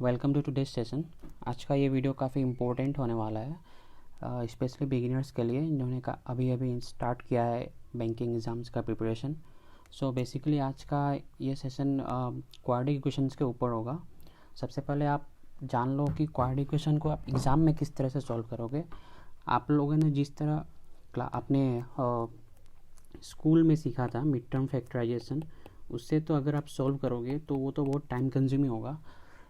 Welcome to today's session. आज का ये वीडियो काफ़ी इम्पोर्टेंट होने वाला है, स्पेशली बिगिनर्स के लिए जिन्होंने अभी अभी स्टार्ट किया है बैंकिंग एग्ज़ाम्स का प्रिपरेशन। सो बेसिकली आज का ये सेशन क्वाड्रेटिक इक्वेशंस के ऊपर होगा। सबसे पहले आप जान लो कि क्वाड्रेटिक इक्वेशन को आप एग्ज़ाम में किस तरह से सॉल्व करोगे। आप लोगों ने जिस तरह अपने स्कूल में सीखा था मिड टर्म फैक्टराइजेशन, उससे तो अगर आप सॉल्व करोगे तो वो तो बहुत टाइम कंज्यूमिंग होगा।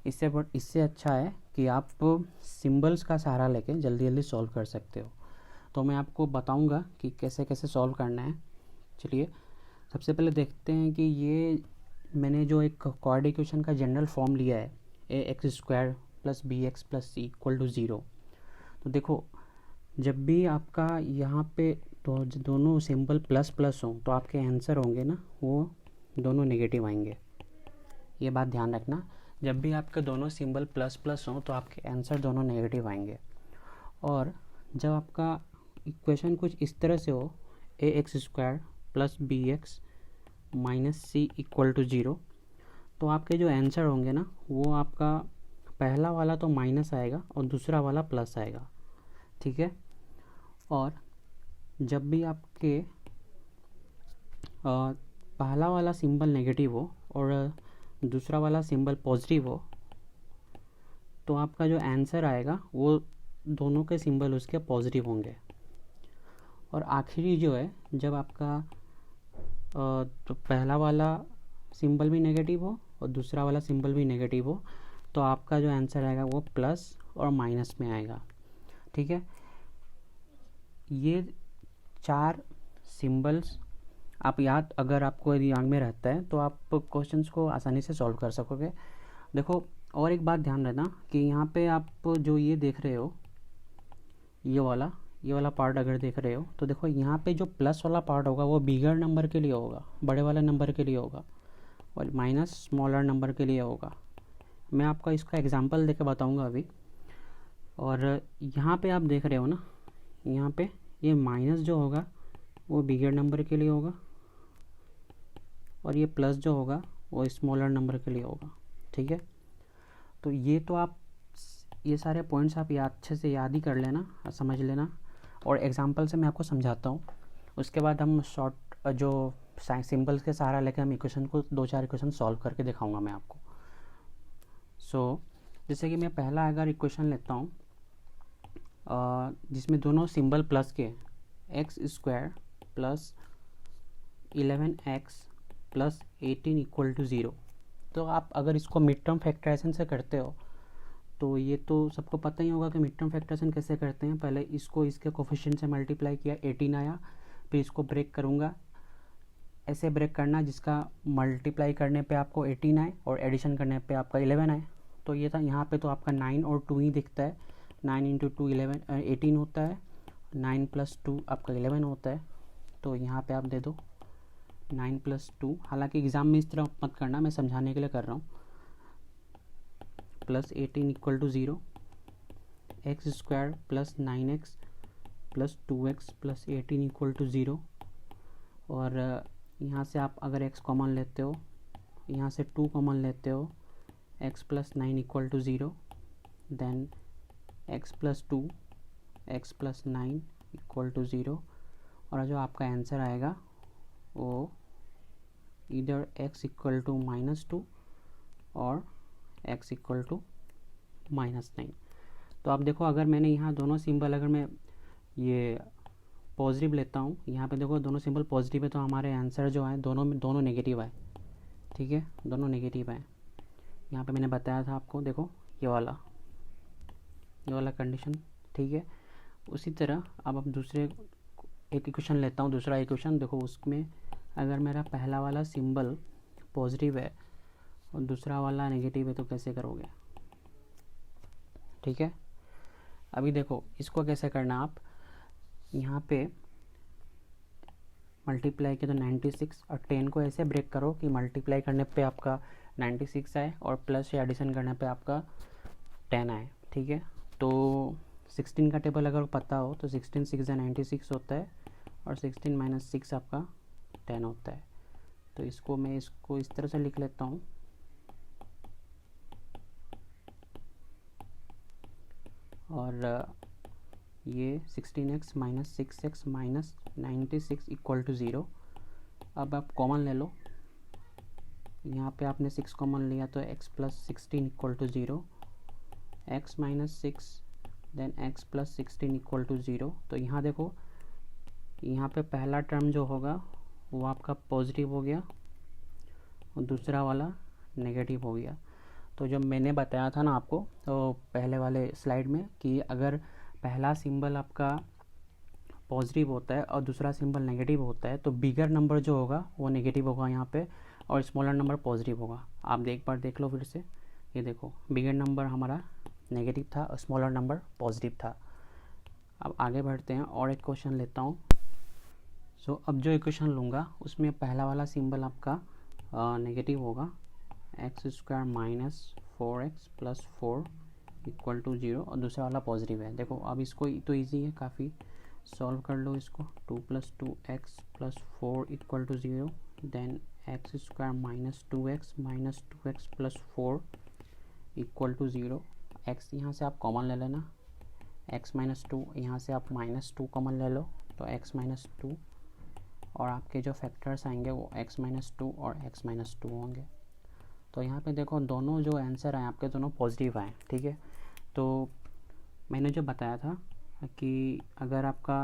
इससे अच्छा है कि आप सिंबल्स का सहारा लेके जल्दी जल्दी सॉल्व कर सकते हो। तो मैं आपको बताऊंगा कि कैसे कैसे सॉल्व करना है। चलिए सबसे पहले देखते हैं कि ये मैंने जो एक क्वाड्रेटिक इक्वेशन का जनरल फॉर्म लिया है ax² + bx + c = 0। तो देखो, जब भी आपका यहाँ पे तो दोनों सिंबल प्लस प्लस हों तो आपके आंसर होंगे ना, वो दोनों नेगेटिव आएंगे। ये बात ध्यान रखना, जब भी आपके दोनों सिंबल प्लस प्लस हों तो आपके आंसर दोनों नेगेटिव आएंगे। और जब आपका इक्वेशन कुछ इस तरह से हो ax² + bx - c = 0, तो आपके जो आंसर होंगे ना, वो आपका पहला वाला तो माइनस आएगा और दूसरा वाला प्लस आएगा। ठीक है। और जब भी आपके पहला वाला सिंबल नेगेटिव हो और दूसरा वाला सिंबल पॉजिटिव हो, तो आपका जो आंसर आएगा वो दोनों के सिंबल उसके पॉजिटिव होंगे। और आखिरी जो है, जब आपका तो पहला वाला सिंबल भी नेगेटिव हो और दूसरा वाला सिंबल भी नेगेटिव हो, तो आपका जो आंसर आएगा वो प्लस और माइनस में आएगा। ठीक है। ये 4 सिंबल्स आप याद, अगर आपको दिमाग में रहता है तो आप क्वेश्चंस को आसानी से सॉल्व कर सकोगे। देखो, और एक बात ध्यान रखना कि यहाँ पे आप जो ये देख रहे हो, ये वाला पार्ट अगर देख रहे हो, तो देखो यहाँ पे जो प्लस वाला पार्ट होगा वो बिगर नंबर के लिए होगा, बड़े वाले नंबर के लिए होगा, और माइनस स्मॉलर नंबर के लिए होगा। मैं आपका इसका एग्जांपल देके बताऊंगा अभी। और यहाँ पे आप देख रहे हो ना, यहाँ पे ये माइनस जो होगा वो बिगर नंबर के लिए होगा, और ये प्लस जो होगा वो स्मॉलर नंबर के लिए होगा। ठीक है। तो ये तो आप ये सारे पॉइंट्स आप अच्छे से याद ही कर लेना, समझ लेना, और एग्जांपल से मैं आपको समझाता हूँ। उसके बाद हम शॉर्ट जो सिंबल्स के सहारा लेकर हम इक्वेशन को 2-4 इक्वेशन सॉल्व करके दिखाऊंगा मैं आपको। जैसे कि मैं पहला अगर इक्वेशन लेता हूँ जिसमें दोनों सिंबल प्लस के, x² + 11x + 18 = 0। तो आप अगर इसको मिड टर्म फैक्टराइजेशन से करते हो तो ये तो सबको पता ही होगा कि मिड टर्म फैक्टराइजेशन कैसे करते हैं। पहले इसको इसके कोफिशिएंट से मल्टीप्लाई किया, 18 आया, फिर इसको ब्रेक करूँगा, ऐसे ब्रेक करना जिसका मल्टीप्लाई करने पे आपको 18 आए और एडिशन करने पे आपका 11 आए। तो ये था, यहाँ पे तो आपका 9 और 2 ही दिखता है। 9 × 2 18 होता है, 9 + 2 आपका 11 होता है। तो यहाँ पे आप दे दो 9 + 2। हालांकि एग्ज़ाम में इस तरह मत करना, मैं समझाने के लिए कर रहा हूँ। +18 = 0, x² + 9x + 2x + 18 = 0। और यहाँ से आप अगर x कॉमन लेते हो, यहाँ से 2 कॉमन लेते हो, x + 9 = 0, देन x + 2 x + 9 = 0। और जो आपका आंसर आएगा वो इधर x = -2 और x = -9। तो आप देखो, अगर मैंने यहाँ दोनों सिंबल, अगर मैं ये पॉजिटिव लेता हूँ, यहाँ पे देखो दोनों सिंबल पॉजिटिव है, तो हमारे आंसर जो है दोनों नेगेटिव आए। ठीक है, दोनों नेगेटिव आए। यहाँ पे मैंने बताया था आपको, देखो ये वाला कंडीशन। ठीक है। उसी तरह अब दूसरे एक इक्वेशन लेता हूँ, दूसरा इक्वेशन देखो, उसमें अगर मेरा पहला वाला सिंबल पॉजिटिव है और दूसरा वाला नेगेटिव है तो कैसे करोगे। ठीक है। अभी देखो इसको कैसे करना, आप यहाँ पे मल्टीप्लाई किया तो 96, और 10 को ऐसे ब्रेक करो कि मल्टीप्लाई करने पे आपका 96 आए और प्लस या एडिशन करने पे आपका 10 आए। ठीक है। तो 16 का टेबल अगर पता हो तो 16 6 96 होता है, और 16 - 6 आपका 10 होता है। तो मैं इसको इस तरह से लिख लेता हूँ, और ये 16x minus 6x minus 96 equal to 0। अब आप कॉमन ले लो, यहाँ पे आपने 6 कॉमन लिया तो x plus 16 equal to 0, x minus 6 then x plus 16 equal to 0। तो यहाँ देखो, यहाँ पे पहला टर्म जो होगा वो आपका पॉजिटिव हो गया और दूसरा वाला नेगेटिव हो गया। तो जब मैंने बताया था ना आपको तो पहले वाले स्लाइड में कि अगर पहला सिंबल आपका पॉजिटिव होता है और दूसरा सिंबल नेगेटिव होता है तो बिगर नंबर जो होगा वो नेगेटिव होगा यहाँ पे और स्मॉलर नंबर पॉजिटिव होगा। आप एक बार देख लो फिर से, ये देखो बिगर नंबर हमारा नेगेटिव था और स्मॉलर नंबर पॉजिटिव था। अब आगे बढ़ते हैं और एक क्वेश्चन लेता हूँ। सो अब जो इक्वेशन लूँगा उसमें पहला वाला सिंबल आपका नेगेटिव होगा, x square minus 4x plus 4 equal to 0 और दूसरा वाला पॉजिटिव है। देखो अब इसको तो ईजी है काफ़ी, सॉल्व कर लो इसको। 2 plus 2x plus 4 equal to 0, then x square minus 2x plus 4 equal to 0। x यहाँ से आप कॉमन ले लेना, x माइनस 2, यहाँ से आप माइनस 2 कॉमन ले लो तो x माइनस 2, और आपके जो फैक्टर्स आएंगे वो x माइनस 2 और x माइनस 2 होंगे। तो यहाँ पे देखो दोनों जो आंसर आए आपके दोनों पॉजिटिव आए, ठीक है। तो मैंने जो बताया था कि अगर आपका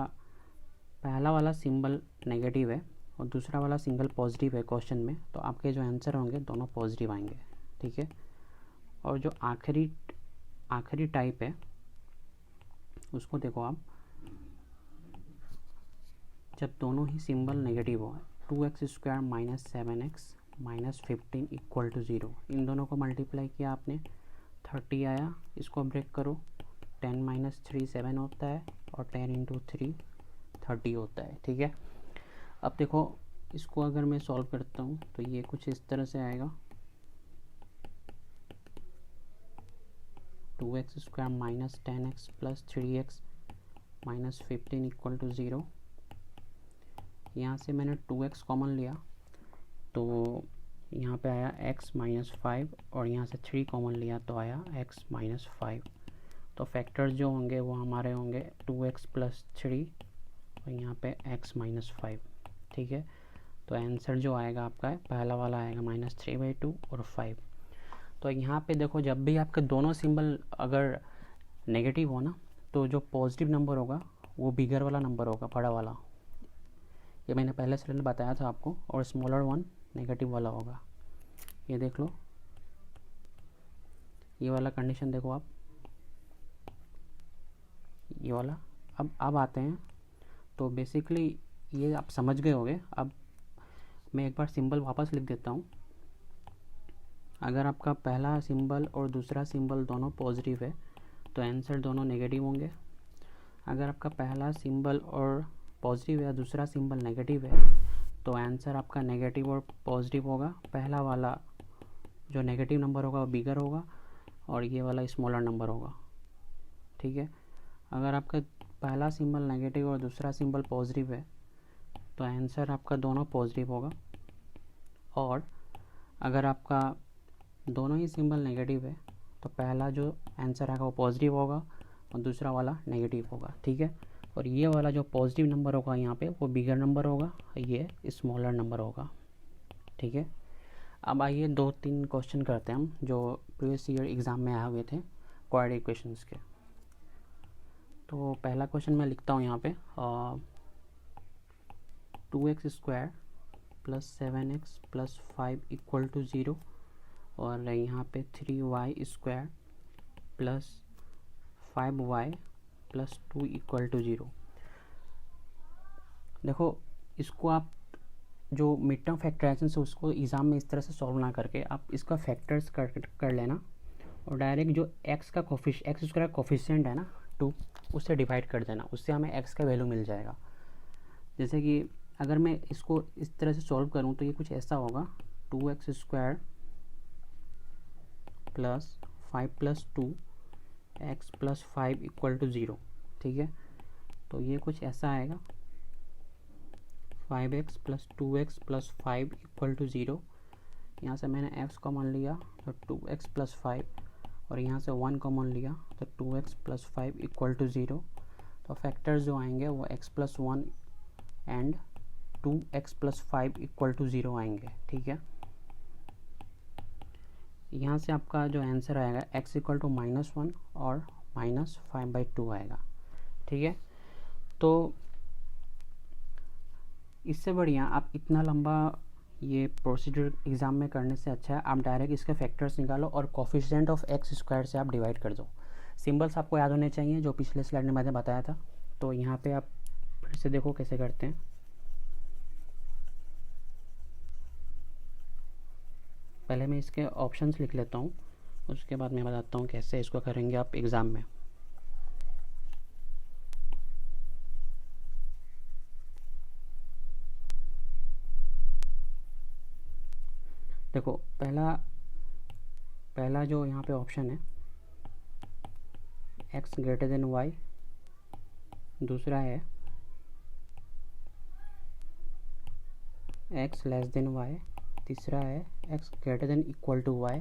पहला वाला सिंबल नेगेटिव है और दूसरा वाला सिंबल पॉजिटिव है क्वेश्चन में, तो आपके जो आंसर होंगे दोनों पॉजिटिव आएंगे, ठीक है। और जो आखिरी टाइप है उसको देखो आप, जब दोनों ही सिंबल नेगेटिव हो, 2x square minus 7x minus 15 equal to 0, इन दोनों को मल्टीप्लाई किया आपने 30 आया। इसको ब्रेक करो, 10 माइनस 3 7 होता है और 10 इंटू 3 30 होता है, ठीक है। अब देखो इसको अगर मैं सॉल्व करता हूँ तो ये कुछ इस तरह से आएगा, 2x square minus 10x plus 3x minus 15 equal to 0। यहाँ से मैंने 2x कॉमन लिया तो यहाँ पे आया x माइनस 5 और यहाँ से 3 कॉमन लिया तो आया x माइनस 5। तो फैक्टर्स जो होंगे वो हमारे होंगे 2x प्लस 3 और यहाँ पे x माइनस 5, ठीक है। तो आंसर जो आएगा आपका पहला वाला आएगा -3/2 और 5। तो यहाँ पे देखो जब भी आपके दोनों सिंबल अगर नेगेटिव हो ना तो जो पॉजिटिव नंबर होगा वो बिगर वाला नंबर होगा, बड़ा वाला, ये मैंने पहले स्लाइड में बताया था आपको, और स्मॉलर वन नेगेटिव वाला होगा। ये देख लो, ये वाला कंडीशन देखो आप, ये वाला। अब आते हैं, तो बेसिकली ये आप समझ गए होंगे। अब मैं एक बार सिंबल वापस लिख देता हूँ। अगर आपका पहला सिंबल और दूसरा सिंबल दोनों पॉजिटिव है तो आंसर दोनों नेगेटिव होंगे। अगर आपका पहला सिंबल और पॉजिटिव है, दूसरा सिंबल नेगेटिव है, तो आंसर आपका नेगेटिव और पॉजिटिव होगा। पहला वाला जो नेगेटिव नंबर होगा वो बिगर होगा और ये वाला स्मॉलर नंबर होगा, ठीक है। अगर आपका पहला सिंबल नेगेटिव और दूसरा सिंबल पॉजिटिव है तो आंसर आपका दोनों पॉजिटिव होगा, और अगर आपका दोनों ही सिंबल नेगेटिव है तो पहला जो आंसर आएगा वो पॉजिटिव होगा और दूसरा वाला नेगेटिव होगा, ठीक है। और ये वाला जो पॉजिटिव नंबर होगा यहाँ पे वो बिगर नंबर होगा, ये स्मॉलर नंबर होगा, ठीक है। अब आइए 2-3 क्वेश्चन करते हैं हम जो प्रीवियस ईयर एग्ज़ाम में आए हुए थे क्वाड्रेटिक इक्वेशंस के। तो पहला क्वेश्चन मैं लिखता हूँ यहाँ पे, 2x square plus 7x plus 5 equal to 0, और यहाँ पे 3y square plus 5y plus 2 equal to 0। देखो इसको आप जो मिड टर्म फैक्टराइजेशन से उसको एग्ज़ाम में इस तरह से सॉल्व ना करके आप इसका फैक्टर्स कर लेना और डायरेक्ट जो x का एक्स स्क्वायर कोफिशिएंट है ना 2, उससे डिवाइड कर देना, उससे हमें x का वैल्यू मिल जाएगा। जैसे कि अगर मैं इसको इस तरह से सॉल्व करूं तो ये कुछ ऐसा होगा, 2x square plus 5 plus 2 x plus 5 equal to 0, ठीक है। तो ये कुछ ऐसा आएगा, 5x plus 2x plus 5 equal to 0। यहाँ से मैंने x कॉमन लिया तो 2x प्लस 5 और यहाँ से 1 कॉमन लिया तो 2x + 5 = 0। तो फैक्टर्स जो आएंगे वो x + 1 एंड 2x + 5 = 0 आएंगे। ठीक है, यहाँ से आपका जो आंसर आएगा x = -1 और -5/2 आएगा। ठीक है, तो इससे बढ़िया आप इतना लंबा ये प्रोसीजर एग्ज़ाम में करने से अच्छा है आप डायरेक्ट इसके फैक्टर्स निकालो और कोफिशिएंट ऑफ x² से आप डिवाइड कर दो। सिंबल्स आपको याद होने चाहिए जो पिछले स्लाइड में मैंने बताया था। तो यहाँ पे आप फिर से देखो कैसे करते हैं। पहले मैं इसके ऑप्शंस लिख लेता हूँ, उसके बाद मैं बताता हूँ कैसे इसको करेंगे आप एग्ज़ाम में। देखो पहला जो यहाँ पे ऑप्शन है x > y, दूसरा है x <y, तीसरा है x > y,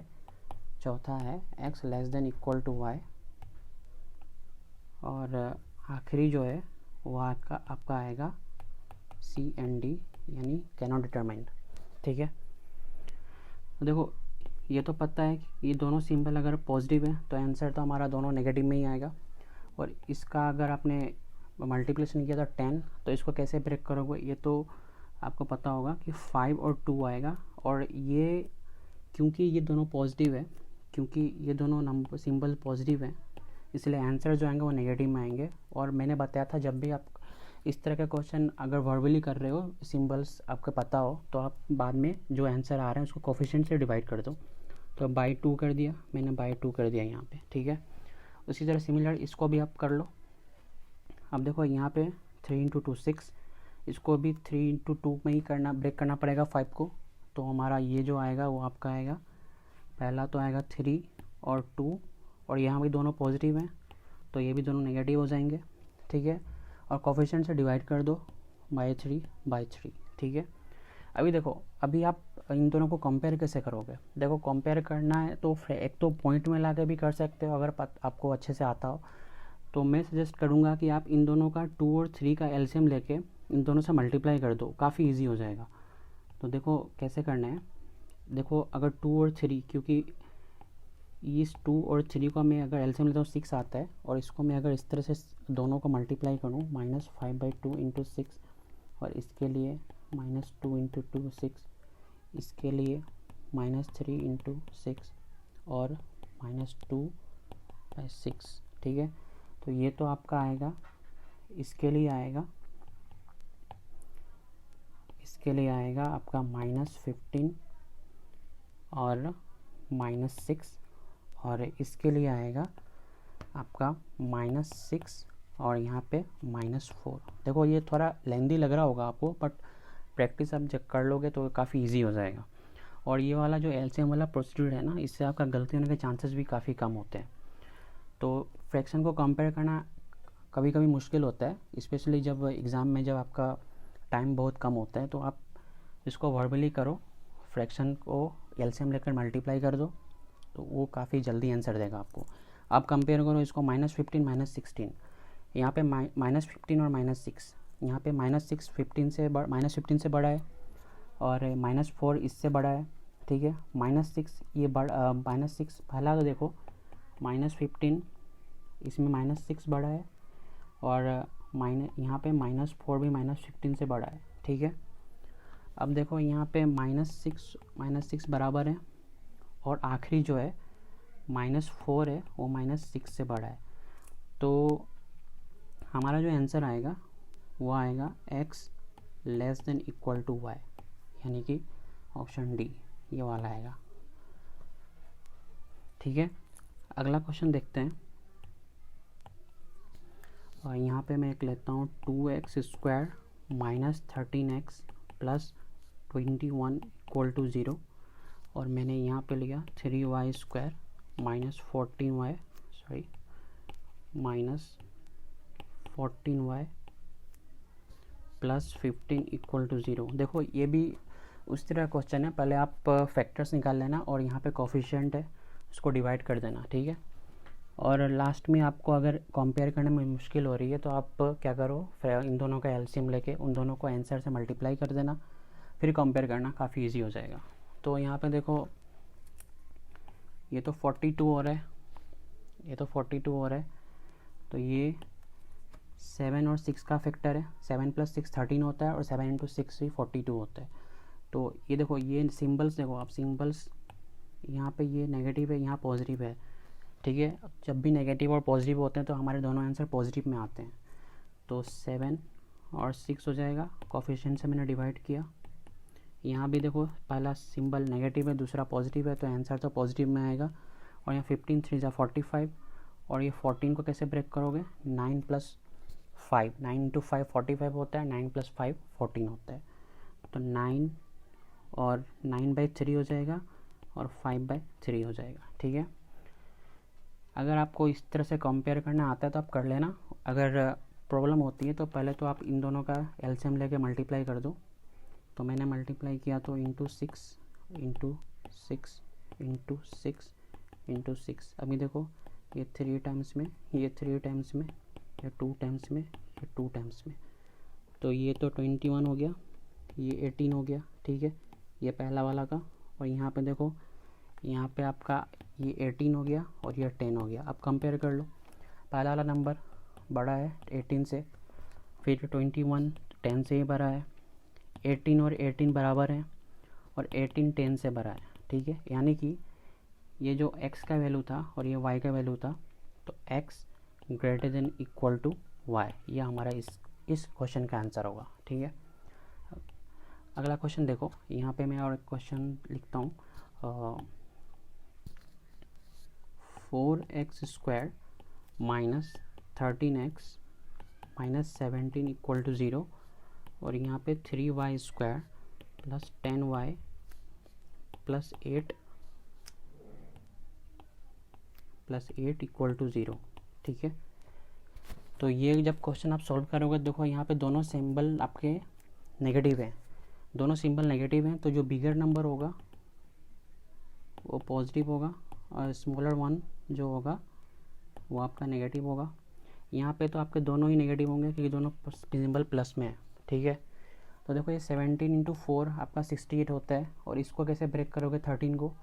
चौथा है x < y, और आखिरी जो है वो आपका आएगा C and D यानी कैनॉट डिटरमाइंड। ठीक है, देखो ये तो पता है कि ये दोनों सिंबल अगर पॉजिटिव है तो आंसर तो हमारा दोनों नेगेटिव में ही आएगा। और इसका अगर आपने मल्टीप्लिकेशन किया था 10 तो इसको कैसे ब्रेक करोगे ये तो आपको पता होगा कि 5 और 2 आएगा। और ये क्योंकि ये दोनों पॉजिटिव है, क्योंकि ये दोनों नंबर सिंबल पॉजिटिव हैं, इसलिए आंसर जो आएंगे वो नेगेटिव में आएंगे। और मैंने बताया था जब भी आप इस तरह का क्वेश्चन अगर वर्बली कर रहे हो, सिंबल्स आपको पता हो, तो आप बाद में जो आंसर आ रहा है उसको कोफिशिएंट से डिवाइड कर दो। तो बाई 2 कर दिया मैंने, बाई 2 कर दिया यहाँ पे। ठीक है, उसी तरह सिमिलर इसको भी आप कर लो। अब देखो यहाँ पे 3 × 2 6, इसको भी 3 × 2 में ही ब्रेक करना पड़ेगा 5 को। तो हमारा ये जो आएगा वो आपका आएगा, पहला तो आएगा 3 और 2, और यहाँ भी दोनों पॉजिटिव हैं तो ये भी दोनों नेगेटिव हो जाएंगे। ठीक है, और कोफिशिएंट से डिवाइड कर दो बाई 3/3। ठीक है, अभी देखो अभी आप इन दोनों को कंपेयर कैसे करोगे। देखो कंपेयर करना है तो एक तो पॉइंट में लाके भी कर सकते हो अगर आपको अच्छे से आता हो। तो मैं सजेस्ट करूँगा कि आप इन दोनों का 2 और 3 का एलसीएम लेके इन दोनों से मल्टीप्लाई कर दो, काफ़ी इजी हो जाएगा। तो देखो कैसे करना है। देखो अगर 2 और 3, क्योंकि इस 2 और 3 को मैं अगर एलसीएम लेता हूँ 6 आता है, और इसको मैं अगर इस तरह से दोनों को मल्टीप्लाई करूँ -5/2 × 6, और इसके लिए -2 × 2 6, इसके लिए -3 × 6 और -2/6। ठीक है, तो ये तो आपका आएगा, इसके लिए आएगा आपका -15 और -6, और इसके लिए आएगा आपका -6 और यहाँ पे -4। देखो ये थोड़ा लेंदी लग रहा होगा आपको, बट प्रैक्टिस आप जब कर लोगे तो काफ़ी इजी हो जाएगा। और ये वाला जो एलसीएम वाला प्रोसीड्यूर है ना, इससे आपका गलती होने के चांसेस भी काफ़ी कम होते हैं। तो फ्रैक्शन को कंपेयर करना कभी कभी मुश्किल होता है, स्पेशली जब एग्ज़ाम में जब आपका टाइम बहुत कम होता है। तो आप इसको वर्बली करो, फ्रैक्शन को एलसीएम लेकर मल्टीप्लाई कर दो, तो वो काफ़ी जल्दी आंसर देगा आपको। आप कंपेयर करो इसको -15 -16, यहाँ पे -15 और -6, यहाँ पे -6 15 से -15 से बड़ा है, और -4 इससे बड़ा है। ठीक है, -6 ये -6 पहला तो देखो -15 इसमें -6 बड़ा है, और यहाँ पे -4 भी -15 से बड़ा है। ठीक है, अब देखो यहाँ पे -6 बराबर है, और आखिरी जो है -4 है वो -6 से बड़ा है। तो हमारा जो आंसर आएगा वो आएगा x < y, यानी कि ऑप्शन डी ये वाला आएगा। ठीक है, अगला क्वेश्चन देखते हैं। और यहाँ पे मैं एक लेता हूँ 2x² - 13x + 21 = 0, और मैंने यहाँ पे लिया 3y² - 14y + 15 = 0। देखो ये भी उस तरह क्वेश्चन है, पहले आप फैक्टर्स निकाल लेना, और यहाँ पे कोफिशिएंट है उसको डिवाइड कर देना, ठीक है। और लास्ट में आपको अगर कंपेयर करने में मुश्किल हो रही है तो आप क्या करो, इन दोनों का एलसीएम लेके उन दोनों को आंसर से मल्टीप्लाई कर देना, फिर कंपेयर करना काफ़ी इजी हो जाएगा। तो यहाँ पे देखो ये तो 42 हो रहा है, ये तो 42 हो रहा है, तो ये 7 और 6 का फैक्टर है, 7 + 6 13 होता है और 7 × 6 भी 42 होता है। तो ये देखो ये सिंबल्स देखो आप, सिंबल्स यहाँ पे ये नेगेटिव है, यहाँ पॉजिटिव है, ठीक है। जब भी नेगेटिव और पॉजिटिव होते हैं तो हमारे दोनों आंसर पॉजिटिव में आते हैं। तो 7 और 6 हो जाएगा, कोफिशिएंट से मैंने डिवाइड किया। यहाँ भी देखो पहला सिंबल नेगेटिव है, दूसरा पॉजिटिव है, तो आंसर तो पॉजिटिव में आएगा। और यहाँ 15 3 = 45, और ये 14 को कैसे ब्रेक करोगे, 9 + 5, 9 × 5 45 होता है, 9 + 5 14 होता है। तो 9 और 9/3 हो जाएगा और 5/3 हो जाएगा, ठीक है। अगर आपको इस तरह से कंपेयर करना आता है तो आप कर लेना, अगर प्रॉब्लम होती है तो पहले तो आप इन दोनों का एलसीएम लेके मल्टीप्लाई कर दो। तो मैंने मल्टीप्लाई किया तो × 6 × 6 × 6 × 6, अभी देखो ये 3 टाइम्स में, ये 3 टाइम्स में, ये 2 टाइम्स में, ये 2 टाइम्स में, तो ये तो 21 हो गया, ये 18 हो गया, ठीक है, ये पहला वाला का। और यहाँ पे देखो, यहाँ पे आपका ये 18 हो गया और ये 10 हो गया। अब कंपेयर कर लो, पहला वाला नंबर बड़ा है 18 से, फिर 21 10 से ही बड़ा है, 18 और 18 बराबर हैं, और 18 10 से बड़ा है, ठीक है। यानी कि ये जो x का वैल्यू था और ये y का वैल्यू था, तो x > y, ये हमारा इस क्वेश्चन का आंसर होगा, ठीक है। अगला क्वेश्चन देखो, यहाँ पे मैं और एक क्वेश्चन लिखता हूँ, 4x² - 13x - 17 = 0, और यहाँ पे 3y² + 10y + 8 = 0, ठीक है। तो ये जब क्वेश्चन आप सॉल्व करोगे, देखो यहाँ पे दोनों सिंबल आपके नेगेटिव हैं, दोनों सिंबल नेगेटिव हैं, तो जो बिगर नंबर होगा वो पॉजिटिव होगा और स्मॉलर वन जो होगा वो आपका नेगेटिव होगा। यहाँ पे तो आपके दोनों ही नेगेटिव होंगे क्योंकि दोनों सिंबल प्लस में है, ठीक है। तो देखो ये 17 × 4 आपका 68 होता है, और इसको कैसे ब्रेक करोगे 13 को,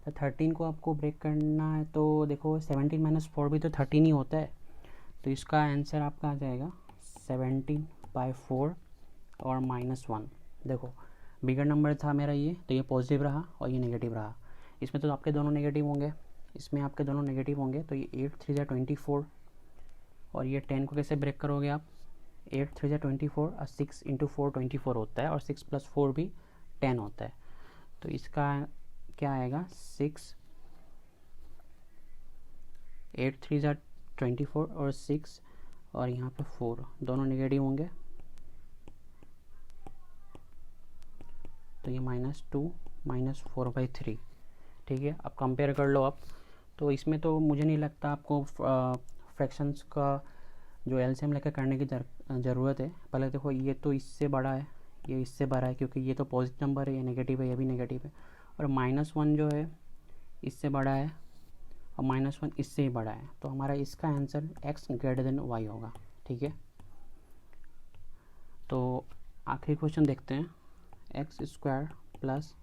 तो 13 को आपको ब्रेक करना है, तो देखो 17 - 4 भी तो 13 ही होता है, तो इसका आंसर आपका आ जाएगा 17/4 और -1। देखो बिगर नंबर था मेरा ये, तो ये पॉजिटिव रहा और ये नेगेटिव रहा, इसमें तो आपके दोनों नेगेटिव होंगे, इसमें आपके दोनों नेगेटिव होंगे, तो ये 8 3 = 24, और ये 10 को कैसे ब्रेक करोगे आप, 8 3 = 24 और 6 × 4 24 होता है, और 6 + 4 भी 10 होता है, तो इसका क्या आएगा 6, 8 3 = 24 और 6, और यहाँ पे 4 दोनों नेगेटिव होंगे, तो ये -2 - 4/3, ठीक है। अब कंपेयर कर लो आप, तो इसमें तो मुझे नहीं लगता आपको फ्रैक्शंस का जो एलसीएम लेकर करने की ज़रूरत है। पहले देखो ये तो इससे बड़ा है, ये इससे बड़ा है, क्योंकि ये तो पॉजिटिव नंबर है, ये नेगेटिव है, ये भी नेगेटिव है, और -1 जो है इससे बड़ा है और -1 इससे ही बड़ा है, तो हमारा इसका आंसर x > y होगा, ठीक है। तो आखिरी क्वेश्चन देखते हैं, x² +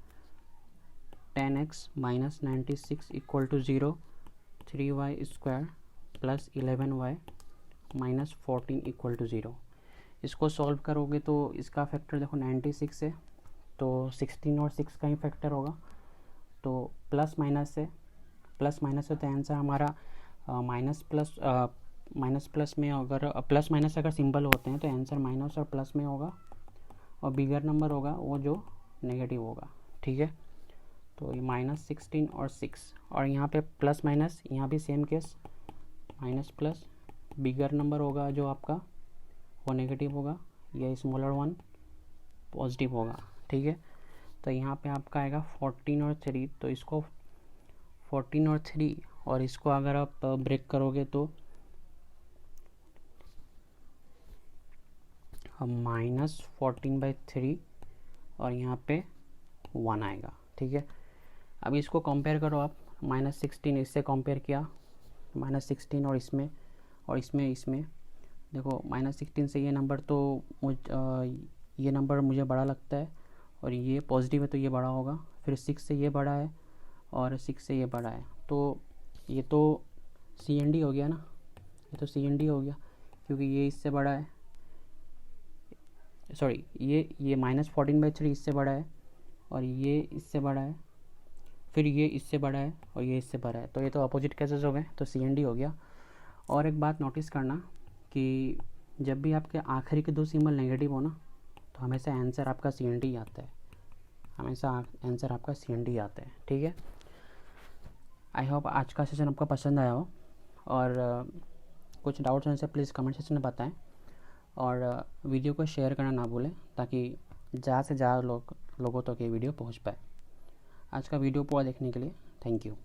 10x - 96 = 0, 3y² + 11y - 14 = 0। इसको सॉल्व करोगे तो इसका फैक्टर देखो 96 है, तो 16 और 6 का ही फैक्टर होगा, तो प्लस माइनस है तो आंसर हमारा माइनस प्लस में, अगर प्लस माइनस अगर सिंबल होते हैं तो आंसर माइनस और प्लस में होगा, और बिगर नंबर होगा वो जो नेगेटिव होगा, ठीक है। तो ये -16 और 6, और यहाँ पे प्लस माइनस, यहाँ भी same case, minus plus, bigger number होगा जो आपका वो नेगेटिव होगा, या स्मॉलर वन पॉजिटिव होगा, ठीक है। तो यहाँ पे आपका आएगा 14 और 3, तो इसको 14 और 3 और इसको अगर आप ब्रेक करोगे तो -14/3 और यहाँ पे 1 आएगा, ठीक है। अब इसको कंपेयर करो आप, -16 इससे कंपेयर किया, -16 और इसमें इसमें देखो -16 से ये नंबर तो ये नंबर मुझे बड़ा लगता है, और ये पॉजिटिव है तो ये बड़ा होगा। फिर 6 से ये बड़ा है और 6 से ये बड़ा है, तो ये तो CND हो गया ना, ये तो CND हो गया, क्योंकि ये इससे बड़ा है, सॉरी ये -14/3 इससे बड़ा है, और ये इससे बड़ा है, फिर ये इससे बड़ा है और ये इससे बड़ा है, तो ये तो अपोजिट केसेस हो गए, तो CND हो गया। और एक बात नोटिस करना कि जब भी आपके आखिरी के 2 सिंबल नेगेटिव हो ना, तो हमेशा आंसर आपका CND आता है, हमेशा आंसर आपका CND आता है। ठीक है, आई होप आज का सेशन आपको पसंद आया हो, और कुछ डाउट्स होने से प्लीज़ कमेंट सेक्शन में बताएं, और वीडियो को शेयर करना ना भूलें, ताकि ज़्यादा से ज़्यादा लोगों तक ये वीडियो पहुंच पाए। आज का वीडियो पूरा देखने के लिए थैंक यू।